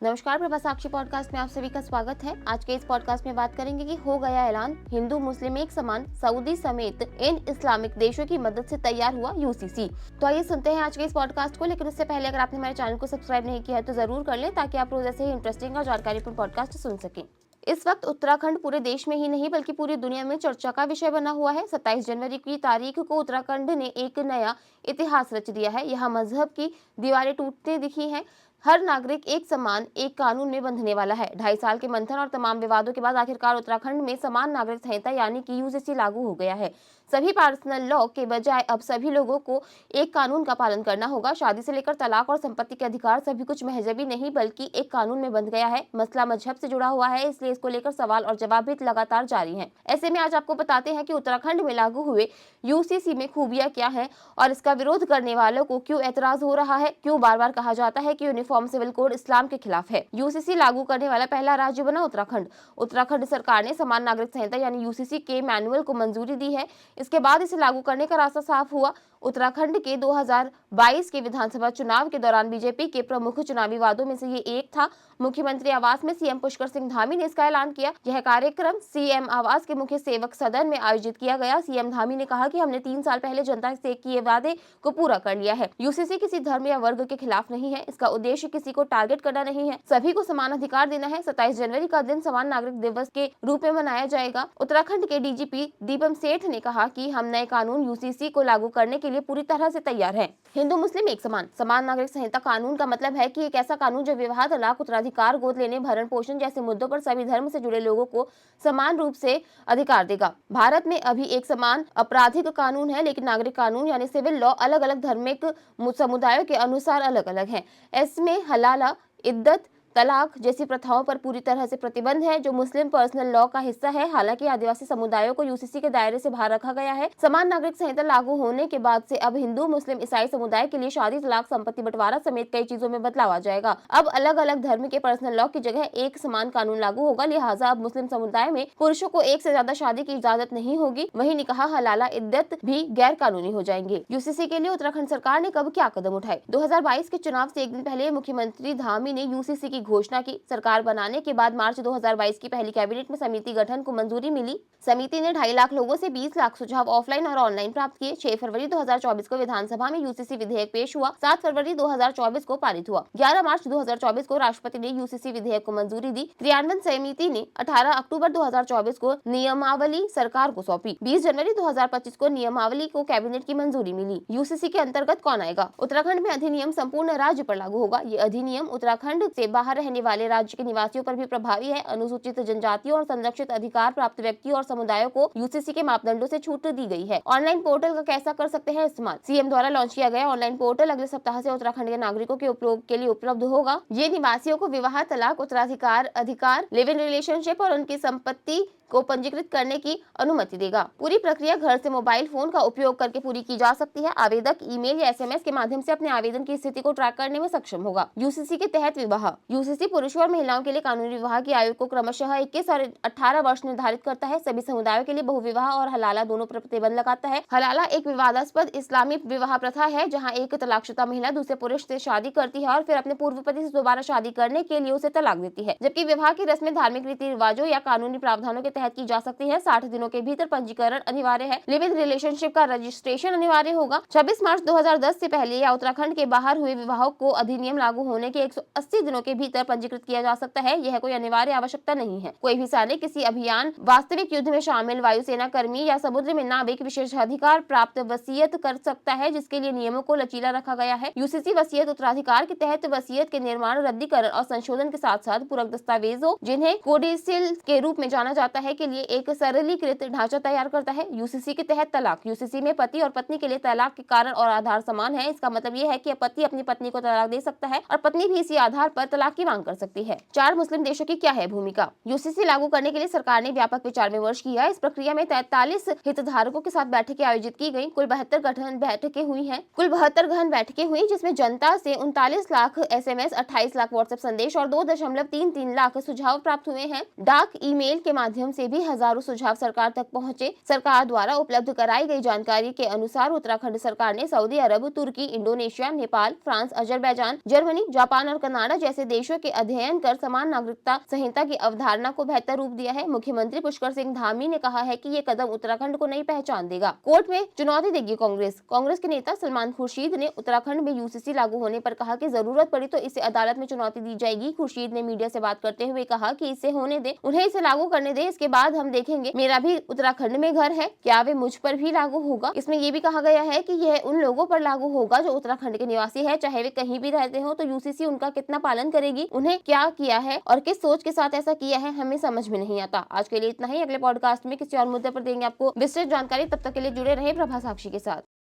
नमस्कार, प्रभा साक्षी पॉडकास्ट में आप सभी का स्वागत है। आज के इस पॉडकास्ट में बात करेंगे कि हो गया ऐलान, हिंदू मुस्लिम एक समान, सऊदी समेत इन इस्लामिक देशों की मदद से तैयार हुआ यूसीसी। तो आइए सुनते हैं आज के इस पॉडकास्ट को। लेकिन उससे पहले अगर आपने हमारे चैनल को सब्सक्राइब नहीं किया है तो जरूर कर लें, ताकि आप रोज ऐसे ही इंटरेस्टिंग और जानकारीपूर्ण पॉडकास्ट सुन सकें। इस वक्त उत्तराखंड पूरे देश में ही नहीं बल्कि पूरी दुनिया में चर्चा का विषय बना हुआ है। 27 जनवरी की तारीख को उत्तराखंड ने एक नया इतिहास रच दिया है। यहाँ मजहब की दीवारें टूटते दिखी हैं। हर नागरिक एक समान, एक कानून में बंधने वाला है। 2.5 साल के मंथन और तमाम विवादों के बाद आखिरकार उत्तराखंड में समान नागरिक संहिता यानी कि यूसीसी लागू हो गया है। सभी पर्सनल लॉ के बजाय अब सभी लोगों को एक कानून का पालन करना होगा। शादी से लेकर तलाक और संपत्ति के अधिकार सभी कुछ महजबी नहीं बल्कि एक कानून में बंध गया है। मसला मजहब से जुड़ा हुआ है, इसलिए इसको लेकर सवाल और जवाब भी लगातार जारी हैं। ऐसे में आज आपको बताते हैं कि उत्तराखंड में लागू हुए यूसीसी में खूबियां क्या है और इसका विरोध करने वालों को क्यों एतराज हो रहा है, क्यों बार बार कहा जाता है कि यूनिफॉर्म सिविल कोड इस्लाम के खिलाफ है। यूसीसी लागू करने वाला पहला राज्य बना उत्तराखंड। उत्तराखंड सरकार ने समान नागरिक संहिता यानी यूसीसी के मैनुअल को मंजूरी दी है। इसके बाद इसे लागू करने का रास्ता साफ हुआ। उत्तराखंड के 2022 के विधानसभा चुनाव के दौरान बीजेपी के प्रमुख चुनावी वादों में से ये एक था। मुख्यमंत्री आवास में सीएम पुष्कर सिंह धामी ने इसका ऐलान किया। यह कार्यक्रम सीएम आवास के मुख्य सेवक सदन में आयोजित किया गया। सीएम धामी ने कहा कि हमने 3 साल पहले जनता से किए वादे को पूरा कर लिया है। यूसीसी किसी धर्म या वर्ग के खिलाफ नहीं है। इसका उद्देश्य किसी को टारगेट करना नहीं है, सभी को समान अधिकार देना है। 27 जनवरी का दिन समान नागरिक दिवस के रूप में मनाया जाएगा। उत्तराखंड के डीजीपी दीपम सेठ ने कहा कि हम नए कानून यूसीसी को लागू करने के लिए पूरी तरह से तैयार हैं। हिंदू मुस्लिम एक समान, समान नागरिक संहिता कानून का मतलब है कि एक ऐसा कानून जो विवाह, तलाक, उत्तराधिकार, गोद लेने, भरण पोषण जैसे मुद्दों पर सभी धर्म से जुड़े लोगों को समान रूप से अधिकार देगा। भारत में अभी एक समान आपराधिक कानून है, लेकिन नागरिक कानून यानी सिविल लॉ अलग अलग धार्मिक समुदायों के अनुसार अलग अलग है। इसमें हलाला, इद्दत, तलाक जैसी प्रथाओं पर पूरी तरह से प्रतिबंध है, जो मुस्लिम पर्सनल लॉ का हिस्सा है। हालांकि आदिवासी समुदायों को यूसीसी के दायरे से बाहर रखा गया है। समान नागरिक संहिता लागू होने के बाद से अब हिंदू, मुस्लिम, ईसाई समुदाय के लिए शादी, तलाक, संपत्ति बंटवारा समेत कई चीजों में बदलाव आ जाएगा। अब अलग अलग धर्म के पर्सनल लॉ की जगह एक समान कानून लागू होगा। लिहाजा अब मुस्लिम समुदाय में पुरुषों को एक से ज्यादा शादी की इजाजत नहीं होगी। वहीं निकाह, हलाला, इद्दत भी गैर कानूनी हो जाएंगे। यूसीसी के लिए उत्तराखंड सरकार ने कब क्या कदम उठाए? 2022 के चुनाव से एक दिन पहले मुख्यमंत्री धामी ने यूसीसी की घोषणा की। सरकार बनाने के बाद मार्च 2022 की पहली कैबिनेट में समिति गठन को मंजूरी मिली। समिति ने 2.5 लाख लोगों से 20 लाख सुझाव ऑफलाइन और ऑनलाइन प्राप्त किए। 6 फरवरी 2024 को विधानसभा में यूसीसी विधेयक पेश हुआ। 7 फरवरी 2024 को पारित हुआ। 11 मार्च 2024 को राष्ट्रपति ने यूसीसी विधेयक को मंजूरी दी। क्रियान्वयन समिति ने 18 अक्टूबर 2024 को नियमावली सरकार को सौंपी। 20 जनवरी 2025 को नियमावली को कैबिनेट की मंजूरी मिली। यूसीसी के अंतर्गत कौन आएगा? उत्तराखंड में अधिनियम संपूर्ण राज्य पर लागू होगा। ये अधिनियम उत्तराखंड से बाहर रहने वाले राज्य के निवासियों पर भी प्रभावी है। अनुसूचित जनजातियों और संरक्षित अधिकार प्राप्त व्यक्तियों और समुदायों को यूसीसी के मापदंडों से छूट दी गई है। ऑनलाइन पोर्टल का कैसा कर सकते हैं इस्तेमाल? सीएम द्वारा लॉन्च किया गया ऑनलाइन पोर्टल अगले सप्ताह से उत्तराखंड के नागरिकों के उपयोग के लिए उपलब्ध होगा। ये निवासियों को विवाह, तलाक, उत्तराधिकार अधिकार, लिव इन रिलेशनशिप और उनकी संपत्ति को पंजीकृत करने की अनुमति देगा। पूरी प्रक्रिया घर से मोबाइल फोन का उपयोग करके पूरी की जा सकती है। आवेदक ईमेल या एसएमएस के माध्यम से अपने आवेदन की स्थिति को ट्रैक करने में सक्षम होगा। यूसीसी के तहत विवाह। यूसीसी पुरुषों और महिलाओं के लिए कानूनी विवाह की आयु को क्रमशः 21 और 18 वर्ष निर्धारित करता है। सभी समुदायों के लिए बहुविवाह और हलाला दोनों पर प्रतिबंध लगाता है। हलाला एक विवादास्पद इस्लामी विवाह प्रथा है, जहाँ एक तलाकशुदा महिला दूसरे पुरुष से शादी करती है और फिर अपने पूर्व पति से दोबारा शादी करने के लिए उसे तलाक देती है। जबकि विवाह की रस्में धार्मिक रीति रिवाजों या कानूनी प्रावधानों के तहत की जा सकती है। 60 दिनों के भीतर पंजीकरण अनिवार्य है। लिव इन रिलेशनशिप का रजिस्ट्रेशन अनिवार्य होगा। 26 मार्च 2010 से पहले या उत्तराखंड के बाहर हुए विवाहों को अधिनियम लागू होने के 180 दिनों के भीतर पंजीकृत किया जा सकता है। यह कोई अनिवार्य आवश्यकता नहीं है। कोई भी सैनिक किसी अभियान, वास्तविक युद्ध में शामिल वायुसेना कर्मी या समुद्र में नाविक विशेषाधिकार प्राप्त वसीयत कर सकता है, जिसके लिए नियमों को लचीला रखा गया है। यूसीसी वसीयत उत्तराधिकार के तहत वसीयत के निर्माण, रद्दीकरण और संशोधन के साथ साथ पूरक दस्तावेजों, जिन्हें कोडिसिल के रूप में जाना जाता है, के लिए एक सरलीकृत ढांचा तैयार करता है। यूसीसी के तहत तलाक। यूसीसी में पति और पत्नी के लिए तलाक के कारण और आधार समान है। इसका मतलब ये है कि पति अपनी पत्नी को तलाक दे सकता है और पत्नी भी इसी आधार पर तलाक की मांग कर सकती है। 4 मुस्लिम देशों की क्या है भूमिका? यूसीसी लागू करने के लिए सरकार ने व्यापक विचार विमर्श किया। इस प्रक्रिया में 43 हितधारकों के साथ बैठकें आयोजित की गई। कुल 72 गठन बैठकें हुई हैं। कुल 72 गहन बैठकें हुई, जिसमें जनता से 39 लाख एसएमएस, 28 लाख व्हाट्सएप संदेश और 2.33 लाख सुझाव प्राप्त हुए हैं। डाक ईमेल के माध्यम से भी हजारों सुझाव सरकार तक पहुंचे। सरकार द्वारा उपलब्ध कराई गई जानकारी के अनुसार उत्तराखंड सरकार ने सऊदी अरब, तुर्की, Indonesia, Nepal, France, Azerbaijan, Germany, Japan और कनाडा जैसे देशों के अध्ययन कर समान नागरिकता संहिता की अवधारणा को बेहतर रूप दिया है। मुख्यमंत्री पुष्कर सिंह धामी ने कहा है कि ये कदम उत्तराखंड को नई पहचान देगा। कोर्ट में चुनौती देगी कांग्रेस। कांग्रेस के नेता सलमान खुर्शीद ने उत्तराखंड में यूसीसी लागू होने पर कहा कि जरूरत पड़ी तो इसे अदालत में चुनौती दी जाएगी। खुर्शीद ने मीडिया से बात करते हुए कहा कि इसे होने दे, उन्हें इसे लागू करने दे, इसके बाद हम देखेंगे। मेरा भी उत्तराखंड में घर है, क्या वे मुझ पर भी लागू होगा? इसमें यह भी कहा गया है कि यह उन लोगों पर लागू होगा जो उत्तराखंड के निवासी है, चाहे वे कहीं भी रहते हो। तो यूसीसी उनका कितना पालन करेगी, उन्हें क्या किया है और किस सोच के साथ ऐसा किया है, हमें समझ में नहीं आता। आज के लिए इतना ही। अगले पॉडकास्ट में किसी और मुद्दे पर देंगे आपको विस्तृत जानकारी। तब तक के लिए जुड़े रहे प्रभा साक्षी के साथ।